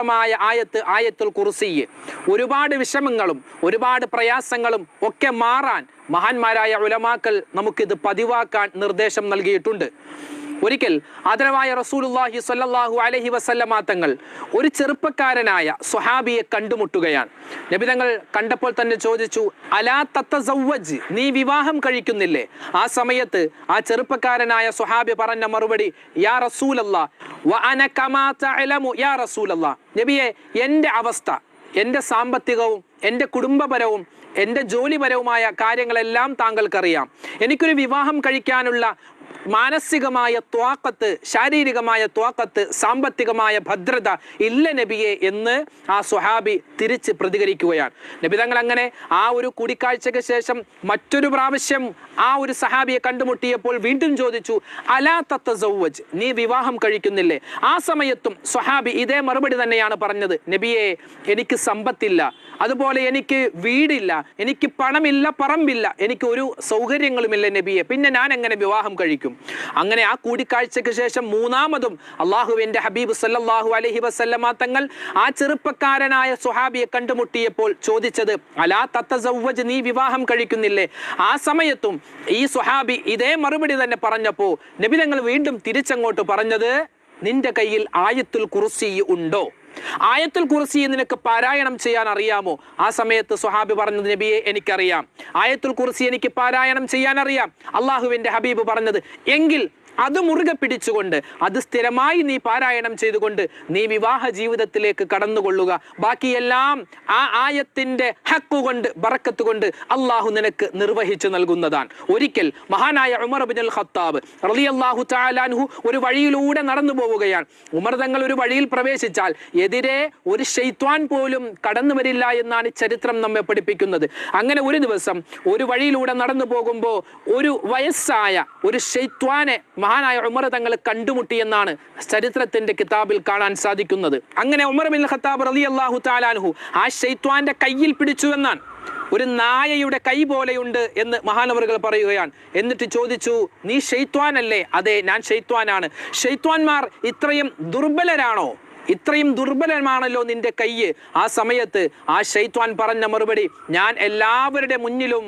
ആയത്തുൽ കുർസി ഒരുപാട് വിഷമങ്ങളും ഒരുപാട് പ്രയാസങ്ങളും ഒക്കെ മാറാൻ മഹാന്മാരായ ഉലമാക്കൾ നമുക്കിത് പതിവാക്കാൻ നിർദ്ദേശം നൽകിയിട്ടുണ്ട്. ഒരിക്കൽ ആദരവായ റസൂലുള്ളാഹി സ്വല്ലല്ലാഹു അലൈഹി വസല്ലമ തങ്ങൾ ഒരു ചെറുപ്പക്കാരനായ സ്വഹാബിയെ കണ്ടുമുട്ടുകയാണ്. നബി തങ്ങൾ കണ്ടപ്പോൾ തന്നെ ചോദിച്ചു, അലാ തതസവ്വജ്, നീ വിവാഹം കഴിക്കുന്നില്ലേ? ആ സമയത്ത് ആ ചെറുപ്പക്കാരനായ സ്വഹാബി പറഞ്ഞ മറുപടി, യാ റസൂലല്ലാഹ് വ അന കമാ തഅലമു യാ റസൂലല്ലാഹ്, നബിയെ എൻ്റെ അവസ്ഥ, എൻ്റെ സാമ്പത്തികവും എൻ്റെ കുടുംബപരവും എൻ്റെ ജോലിപരവുമായ കാര്യങ്ങളെല്ലാം താങ്കൾക്കറിയാം. എനിക്കൊരു വിവാഹം കഴിക്കാനുള്ള മാനസികമായ ത്വാഖത്ത്, ശാരീരികമായ ത്വാഖത്ത്, സാമ്പത്തികമായ ഭദ്രത ഇല്ല നബിയെ എന്ന് ആ സ്വഹാബി തിരിച്ച് പ്രതികരിക്കുകയാണ്. നബി തങ്ങൾ അങ്ങനെ ആ ഒരു കൂടിക്കാഴ്ചയ്ക്ക് ശേഷം മറ്റൊരു പ്രാവശ്യം ആ ഒരു സഹാബിയെ കണ്ടുമുട്ടിയപ്പോൾ വീണ്ടും ചോദിച്ചു, അലാ തതസവ്വജ്, നീ വിവാഹം കഴിക്കുന്നില്ലേ? ആ സമയത്തും സ്വഹാബി ഇതേ മറുപടി തന്നെയാണ് പറഞ്ഞത്, നബിയെ എനിക്ക് സമ്പത്തില്ല, അതുപോലെ എനിക്ക് വീടില്ല, എനിക്ക് പണമില്ല, പറമ്പില്ല, എനിക്ക് ഒരു സൗകര്യങ്ങളുമില്ല നബിയെ, പിന്നെ ഞാൻ എങ്ങനെ വിവാഹം കഴിക്കും? അങ്ങനെ ആ കൂടിക്കാഴ്ചയ്ക്ക് ശേഷം മൂന്നാമതും അള്ളാഹുവിന്റെ ഹബീബ് സല്ലല്ലാഹു അലൈഹി വസല്ലമ തങ്ങൾ ആ ചെറുപ്പക്കാരനായ സ്വഹാബിയെ കണ്ടുമുട്ടിയപ്പോൾ ചോദിച്ചത്, അലാ തതസവ്വജ്, നീ വിവാഹം കഴിക്കുന്നില്ലേ? ആ സമയത്തും ഈ സ്വഹാബി ഇതേ മറുപടി തന്നെ പറഞ്ഞപ്പോൾ നബി തങ്ങൾ വീണ്ടും തിരിച്ചങ്ങോട്ട് പറഞ്ഞത്, നിന്റെ കയ്യിൽ ആയത്തുൽ കുർസി ഉണ്ടോ? ആയത്തുൽ കുർസി നിനക്ക് പാരായണം ചെയ്യാൻ അറിയാമോ? ആ സമയത്ത് സ്വഹാബി പറഞ്ഞത്, നബിയെ എനിക്കറിയാം, ആയത്തുൽ കുർസി എനിക്ക് പാരായണം ചെയ്യാൻ അറിയാം. അള്ളാഹുവിന്റെ ഹബീബ് പറഞ്ഞത്, എങ്കിൽ അത് മുറുകെ പിടിച്ചുകൊണ്ട് അത് സ്ഥിരമായി നീ പാരായണം ചെയ്തുകൊണ്ട് നീ വിവാഹ ജീവിതത്തിലേക്ക് കടന്നുകൊള്ളുക. ബാക്കിയെല്ലാം ആ ആയത്തിന്റെ ഹക്ക് കൊണ്ട്, ബറക്കത്ത് കൊണ്ട് അള്ളാഹു നിനക്ക് നിർവഹിച്ചു നൽകുന്നതാണ്. ഒരിക്കൽ മഹാനായ ഉമർ ഇബ്നുൽ ഖത്താബ് റളിയല്ലാഹു തആല അൻഹു ഒരു വഴിയിലൂടെ നടന്നു പോവുകയാണ്. ഉമർ തങ്ങൾ ഒരു വഴിയിൽ പ്രവേശിച്ചാൽ എതിരെ ഒരു ശൈത്വാൻ പോലും കടന്നു വരില്ല എന്നാണ് ചരിത്രം നമ്മെ പഠിപ്പിക്കുന്നത്. അങ്ങനെ ഒരു ദിവസം ഒരു വഴിയിലൂടെ നടന്നു പോകുമ്പോൾ ഒരു വയസ്സായ ഒരു ശൈത്വാനെ മഹാനായ ഉമർ തങ്ങൾ കണ്ടുമുട്ടിയെന്നാണ് ചരിത്രത്തിന്റെ കിതാബിൽ കാണാൻ സാധിക്കുന്നത്. അങ്ങനെ ഉമർ ഇബ്നുൽ ഖത്താബ് റളിയല്ലാഹു തആല അൻഹു ആ ശൈത്വാന്റെ കയ്യിൽ പിടിച്ചു എന്നാണ്. ഒരു നായയുടെ കൈ പോലെയുണ്ട് എന്ന് മഹാനവറുകൾ പറയുകയാണ്. എന്നിട്ട് ചോദിച്ചു, നീ ശൈത്വാനല്ലേ? അതെ, ഞാൻ ശൈത്വാനാണ്. ശൈത്വാന്മാർ ഇത്രയും ദുർബലരാണോ? ഇത്രയും ദുർബലമാണല്ലോ നിന്റെ കയ്യ്. ആ സമയത്ത് ആ ശൈത്വാൻ പറഞ്ഞ മറുപടി, ഞാൻ എല്ലാവരുടെ മുന്നിലും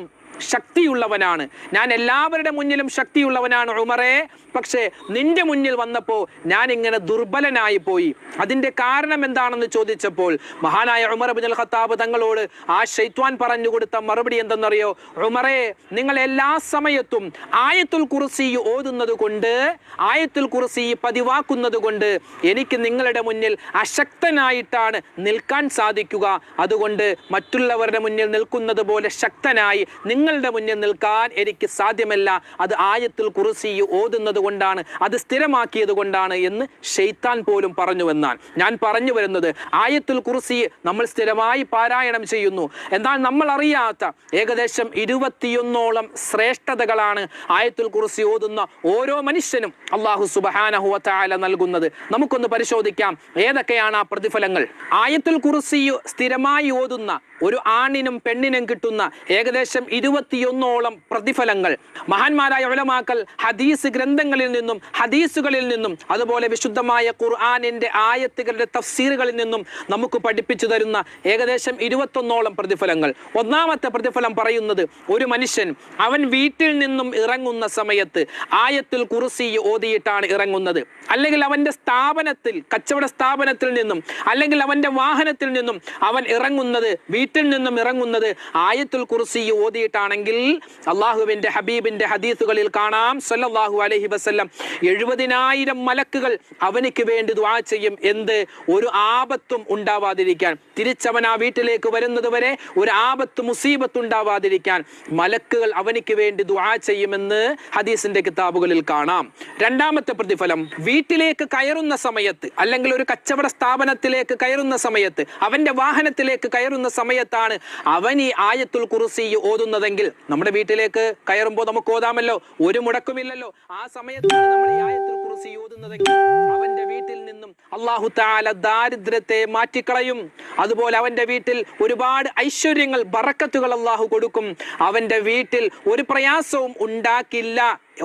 ശക്തിയുള്ളവനാണ്, ഞാൻ എല്ലാവരുടെ മുന്നിലും ശക്തിയുള്ളവനാണ് ഉമറേ, പക്ഷേ നിന്റെ മുന്നിൽ വന്നപ്പോൾ ഞാൻ ഇങ്ങനെ ദുർബലനായി പോയി. അതിന്റെ കാരണം എന്താണെന്ന് ചോദിച്ചപ്പോൾ മഹാനായ ഉമർ ഇബ്നുൽ ഖത്താബ് തങ്ങളോട് ആ ശൈത്വാൻ പറഞ്ഞു കൊടുത്ത മറുപടി എന്തെന്നറിയോ? ഉമറേ, നിങ്ങൾ എല്ലാ സമയത്തും ആയത്തുൽ കുർസി ഓതുന്നത് കൊണ്ട്, ആയത്തുൽ കുർസി പതിവാക്കുന്നത് കൊണ്ട് എനിക്ക് നിങ്ങളുടെ മുന്നിൽ അശക്തനായിട്ടാണ് നിൽക്കാൻ സാധിക്കുക. അതുകൊണ്ട് മറ്റുള്ളവരുടെ മുന്നിൽ നിൽക്കുന്നത് പോലെ ശക്തനായി നിങ്ങളുടെ മുന്നിൽ നിൽക്കാൻ എനിക്ക് സാധ്യമല്ല. അത് ആയത്തുൽ കുർസി ഓതുന്നത് കൊണ്ടാണ്, അത് സ്ഥിരമാക്കിയത് കൊണ്ടാണ് എന്ന് ശൈത്താൻ പോലും പറഞ്ഞുവെന്നാണ്. ഞാൻ പറഞ്ഞു വരുന്നത്, ആയത്തുൽ കുർസി നമ്മൾ സ്ഥിരമായി പാരായണം ചെയ്യുന്നു. എന്നാൽ നമ്മൾ അറിയാത്ത ഏകദേശം 21ഓളം ശ്രേഷ്ഠതകളാണ് ആയത്തുൽ കുർസി ഓതുന്ന ഓരോ മനുഷ്യനും അല്ലാഹു സുബ്ഹാനഹു വ തആല നൽകുന്നത്. നമുക്കൊന്ന് പരിശോധിക്കാം ഏതൊക്കെയാണ് ആ പ്രതിഫലങ്ങൾ. ആയത്തുൽ കുർസി സ്ഥിരമായി ഓതുന്ന ഒരു ആണിനും പെണ്ണിനും കിട്ടുന്ന ഏകദേശം 21ഓളം പ്രതിഫലങ്ങൾ മഹാന്മാരായ ഉലമാക്കൾ ഹദീസ് ഗ്രന്ഥങ്ങളിൽ നിന്നും, ഹദീസുകളിൽ നിന്നും, അതുപോലെ വിശുദ്ധമായ ഖുർആനിന്റെ ആയത്തുകളുടെ തഫ്സീറുകളിൽ നിന്നും നമുക്ക് പഠിപ്പിച്ചു തരുന്ന ഏകദേശം 21ഓളം പ്രതിഫലങ്ങൾ. ഒന്നാമത്തെ പ്രതിഫലം പറയുന്നത്, ഒരു മനുഷ്യൻ അവൻ വീട്ടിൽ നിന്നും ഇറങ്ങുന്ന സമയത്ത് ആയത്തുൽ കുർസി ഓതിയിട്ടാണ് ഇറങ്ങുന്നത്. അല്ലെങ്കിൽ അവന്റെ സ്ഥാപനത്തിൽ, കച്ചവട സ്ഥാപനത്തിൽ നിന്നും, അല്ലെങ്കിൽ അവന്റെ വാഹനത്തിൽ നിന്നും അവൻ ഇറങ്ങുന്നത്, വീട്ടിൽ നിന്നും ഇറങ്ങുന്നത് ആയത്തുൽ കുർസി ഓതിയിട്ടാണെങ്കിൽ അള്ളാഹുവിന്റെ ഹബീബിന്റെ ഹദീസുകളിൽ കാണാം സല്ലല്ലാഹു അലൈഹി വസല്ലം 70,000 മലക്കുകൾ അവനിക്ക് വേണ്ടി ദുആ ചെയ്യും. എന്ത്? ഒരു ആപത്തും ഉണ്ടാവാതിരിക്കാൻ. തിരിച്ചവൻ ആ വീട്ടിലേക്ക് വരുന്നത് വരെ ഒരു ആപത്ത്, മുസീബത്ത് ഉണ്ടാവാതിരിക്കാൻ മലക്കുകൾ അവനിക്ക് വേണ്ടി ദുആ ചെയ്യുമെന്ന് ഹദീസിന്റെ കിതാബുകളിൽ കാണാം. രണ്ടാമത്തെ പ്രതിഫലം, വീട്ടിലേക്ക് കയറുന്ന സമയത്ത്, അല്ലെങ്കിൽ ഒരു കച്ചവട സ്ഥാപനത്തിലേക്ക് കയറുന്ന സമയത്ത്, അവന്റെ വാഹനത്തിലേക്ക് കയറുന്ന സമയത്താണ് അവൻ ഈ ആയത്തുൽ കുർസി ഓതുന്നതെങ്കിൽ, നമ്മുടെ വീട്ടിലേക്ക് കയറുമ്പോൾ നമുക്ക് ഓതാമല്ലോ, ഒരു മുടക്കുമില്ലല്ലോ. ആ സമയത്താണ് നമ്മൾ ഈ ആയത്തുൽ കുർസി ഓതുന്നതെങ്കിൽ അവന്റെ വീട്ടിൽ നിന്നും അല്ലാഹു തആല ദാരിദ്ര്യത്തെ മാറ്റിക്കളയും. അതുപോലെ അവന്റെ വീട്ടിൽ ഒരുപാട് ഐശ്വര്യങ്ങൾ, ബറക്കത്തുകൾ അല്ലാഹു കൊടുക്കും. അവന്റെ വീട്ടിൽ ഒരു പ്രയാസവും ഉണ്ടാക്കില്ല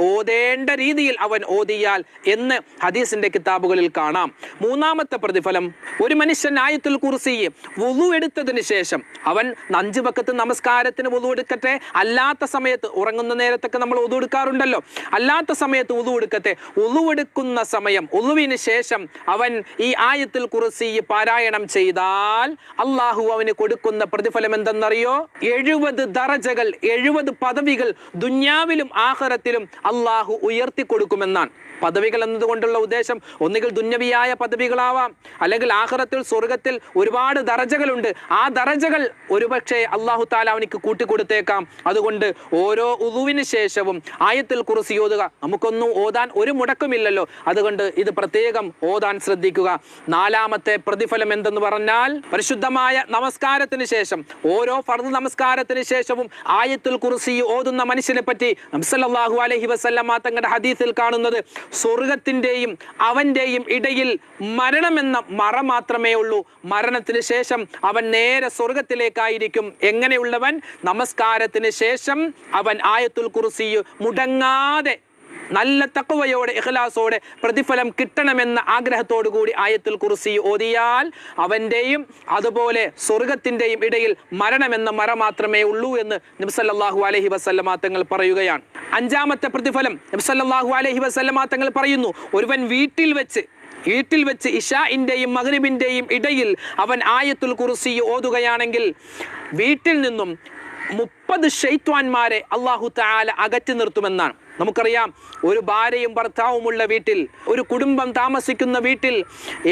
ഓതേണ്ട രീതിയിൽ അവൻ ഓതിയാൽ എന്ന് ഹദീസിന്റെ കിതാബുകളിൽ കാണാം. മൂന്നാമത്തെ പ്രതിഫലം, ഒരു മനുഷ്യൻ ആയത്തുൽ കുർസി വുളു എടുത്തതിന് ശേഷം അവൻ 5 വഖത്ത് നമസ്കാരത്തിന് വുളു എടുക്കട്ടെ, അല്ലാത്ത സമയത്ത് ഉറങ്ങുന്ന നേരത്തൊക്കെ നമ്മൾ വുളു എടുക്കാറുണ്ടല്ലോ, അല്ലാത്ത സമയത്ത് വുളു എടുക്കട്ടെ, വുളു എടുക്കുന്ന സമയം വുളുവിന് ശേഷം അവൻ ഈ ആയത്തുൽ കുർസി പാരായണം ചെയ്താൽ അള്ളാഹു അവന് കൊടുക്കുന്ന പ്രതിഫലം എന്തെന്നറിയോ? 70 ദറജകൾ, 70 പദവികൾ ദുന്യാവിലും ആഖിറത്തിലും അള്ളാഹു ഉയർത്തി കൊടുക്കുമെന്നാണ്. പദവികൾ എന്നതുകൊണ്ടുള്ള ഉദ്ദേശം ഒന്നുകിൽ ദുന്യവിയായ പദവികളാവാം, അല്ലെങ്കിൽ ആഖിറത്തിൽ സ്വർഗത്തിൽ ഒരുപാട് ദറജകളുണ്ട്. ആ ദറജകൾ ഒരുപക്ഷെ അള്ളാഹു താല അവനിക്ക് കൂട്ടിക്കൊടുത്തേക്കാം. അതുകൊണ്ട് ഓരോ ഉളുവിന് ശേഷവും ആയത്തുൽ കുർസി ഓതുക. നമുക്കൊന്നും ഓതാൻ ഒരു മുടക്കമില്ലല്ലോ, അതുകൊണ്ട് ഇത് പ്രത്യേകം ഓതാൻ ശ്രദ്ധിക്കുക. നാലാമത്തെ പ്രതിഫലം എന്തെന്ന് പറഞ്ഞാൽ, പരിശുദ്ധമായ നമസ്കാരത്തിന് ശേഷം, ഓരോ ഫർദ് നമസ്കാരത്തിന് ശേഷവും ആയത്തുൽ കുർസി ഓതുന്ന മനുഷ്യനെ പറ്റി നബി സല്ലല്ലാഹു അലൈഹി വസല്ലമ തങ്ങളുടെ ഹദീസിൽ കാണുന്നത്, സ്വർഗത്തിന്റെയും അവന്റെയും ഇടയിൽ മരണമെന്ന മറ മാത്രമേ ഉള്ളൂ. മരണത്തിന് ശേഷം അവൻ നേരെ സ്വർഗത്തിലേക്കായിരിക്കും. എങ്ങനെയുള്ളവൻ? നമസ്കാരത്തിന് ശേഷം അവൻ ആയത്തുൽ കുർസി മുടങ്ങാതെ നല്ല തഖ്വയോടെ ഇഖ്ലാസോടെ പ്രതിഫലം കിട്ടണമെന്ന ആഗ്രഹത്തോടു കൂടി ആയത്തുൽ കുർസി ഓതിയാൽ അവന്റെയും അതുപോലെ സ്വർഗത്തിന്റെയും ഇടയിൽ മരണമെന്ന മറ മാത്രമേ ഉള്ളൂ എന്ന് നബി സല്ലല്ലാഹു അലൈഹി വസല്ലമ തങ്ങൾ പറയുകയാണ്. അഞ്ചാമത്തെ പ്രതിഫലം നബി സല്ലല്ലാഹു അലൈഹി വസല്ലമ തങ്ങൾ പറയുന്നു, ഒരുവൻ വീട്ടിൽ വെച്ച് ഇശാഇന്റെയും മഗ്രിബിന്റെയും ഇടയിൽ അവൻ ആയത്തുൽ കുർസി ഓതുകയാണെങ്കിൽ വീട്ടിൽ നിന്നും 30 ശൈത്വാന്മാരെ അല്ലാഹു തആല അകറ്റി നിർത്തുമെന്നാണ്. നമുക്കറിയാം, ഒരു ഭാര്യയും ഭർത്താവുമുള്ള വീട്ടിൽ, ഒരു കുടുംബം താമസിക്കുന്ന വീട്ടിൽ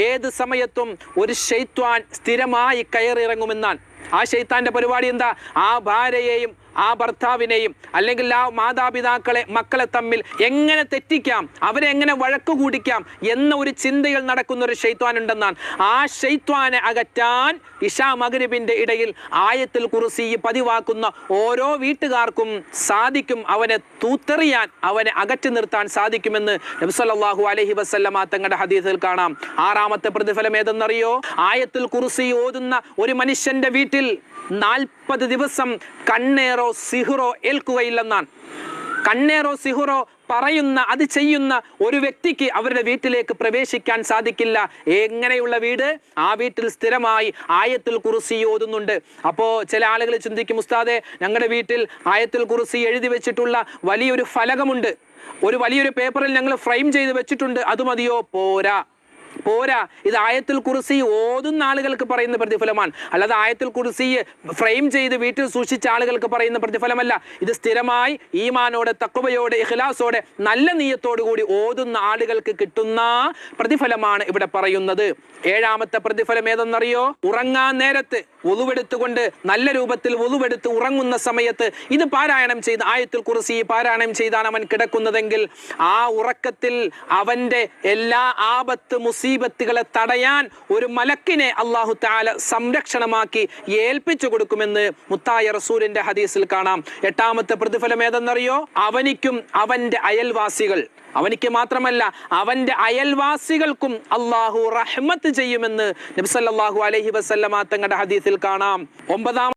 ഏത് സമയത്തും ഒരു ശൈത്വാൻ സ്ഥിരമായി കയറിയിറങ്ങുമെന്നാണ്. ആ ശൈത്താന്റെ പരിപാടി എന്താ? ആ ഭാര്യയെയും ആ ഭർത്താവിനെയും അല്ലെങ്കിൽ ആ മാതാപിതാക്കളെ, മക്കളെ തമ്മിൽ എങ്ങനെ തെറ്റിക്കാം, അവരെ എങ്ങനെ വഴക്കു കൂടിക്കാം എന്ന ഒരു ചിന്തയിൽ നടക്കുന്ന ഒരു ശൈത്വാൻ ഉണ്ടെന്നാണ്. ആ ശൈത്വാനെ അകറ്റാൻ ഇശാ മഗ്രിബിന്റെ ഇടയിൽ ആയത്തുൽ കുർസി പതിവാക്കുന്ന ഓരോ വീട്ടുകാർക്കും സാധിക്കും. അവനെ തൂത്തെറിയാൻ, അവനെ അകറ്റി നിർത്താൻ സാധിക്കുമെന്ന് നബി സല്ലല്ലാഹു അലൈഹി വസല്ലമ തങ്ങളുടെ ഹദീസിൽ കാണാം. ആറാമത്തെ പ്രതിഫലം ഏതെന്നറിയോ? ആയത്തുൽ കുർസി ഓതുന്ന ഒരു മനുഷ്യന്റെ വീട്ടിൽ 40 ദിവസം കണ്ണേറോ സിഹ്റോ ഏൽക്കുകയില്ലെന്നാണ്. കണ്ണേറോ സിഹ്റോ പറയുന്ന, അത് ചെയ്യുന്ന ഒരു വ്യക്തിക്ക് അവരുടെ വീട്ടിലേക്ക് പ്രവേശിക്കാൻ സാധിക്കില്ല. എങ്ങനെയുള്ള വീട്? ആ വീട്ടിൽ സ്ഥിരമായി ആയത്തുൽ കുർസി ഓതുന്നുണ്ട്. അപ്പോൾ ചില ആളുകൾ ചിന്തിക്കും, ഉസ്താദേ, ഞങ്ങളുടെ വീട്ടിൽ ആയത്തുൽ കുർസി എഴുതി വെച്ചിട്ടുള്ള വലിയൊരു ഫലകമുണ്ട്, വലിയൊരു പേപ്പറിൽ ഞങ്ങൾ ഫ്രെയിം ചെയ്ത് വെച്ചിട്ടുണ്ട്, അത് മതിയോ? പോരാ. ഇത് ആയത്തുൽ കുർസി ഓതുന്ന ആളുകൾക്ക് പറയുന്ന പ്രതിഫലമാണ്, അല്ലാതെ ആയത്തുൽ കുർസി ഫ്രെയിം ചെയ്ത് വീട്ടിൽ സൂക്ഷിച്ച ആളുകൾക്ക് പറയുന്ന പ്രതിഫലമല്ല. ഇത് സ്ഥിരമായി ഈമാനോടെ, തഖ്വയോടെ, ഇഖ്ലാസോടെ, നല്ല നിയ്യത്തോടു കൂടി ഓതുന്ന ആളുകൾക്ക് കിട്ടുന്ന പ്രതിഫലമാണ് ഇവിടെ പറയുന്നത്. ഏഴാമത്തെ പ്രതിഫലം ഏതെന്നറിയോ? ഉറങ്ങാൻ നേരത്ത് വുളുവെടുത്തുകൊണ്ട് നല്ല രൂപത്തിൽ വുളുവെടുത്ത് ഉറങ്ങുന്ന സമയത്ത് ഇത് പാരായണം ചെയ്ത്, ആയത്തുൽ കുർസി പാരായണം ചെയ്താണ് അവൻ കിടക്കുന്നതെങ്കിൽ ആ ഉറക്കത്തിൽ അവന്റെ എല്ലാ ആപത്ത് മുസീബത്തുകളെ തടയാൻ ഒരു മലക്കിനെ അല്ലാഹു തആല സംരക്ഷണമാക്കി ഏൽപ്പിച്ചു കൊടുക്കുമെന്ന് മുത്തായ റസൂലിന്റെ ഹദീസിൽ കാണാം. എട്ടാമത്തെ പ്രതിഫലം ഏതെന്നറിയോ? അവനിക്കും അവന്റെ അയൽവാസികൾ, അവനിക്ക് മാത്രമല്ല അവന്റെ അയൽവാസികൾക്കും അല്ലാഹു റഹ്മത്ത് ചെയ്യുമെന്ന് നബി സല്ലല്ലാഹു അലൈഹി വസല്ലമ തങ്ങളുടെ ഹദീസിൽ കാണാം. ഒമ്പതാം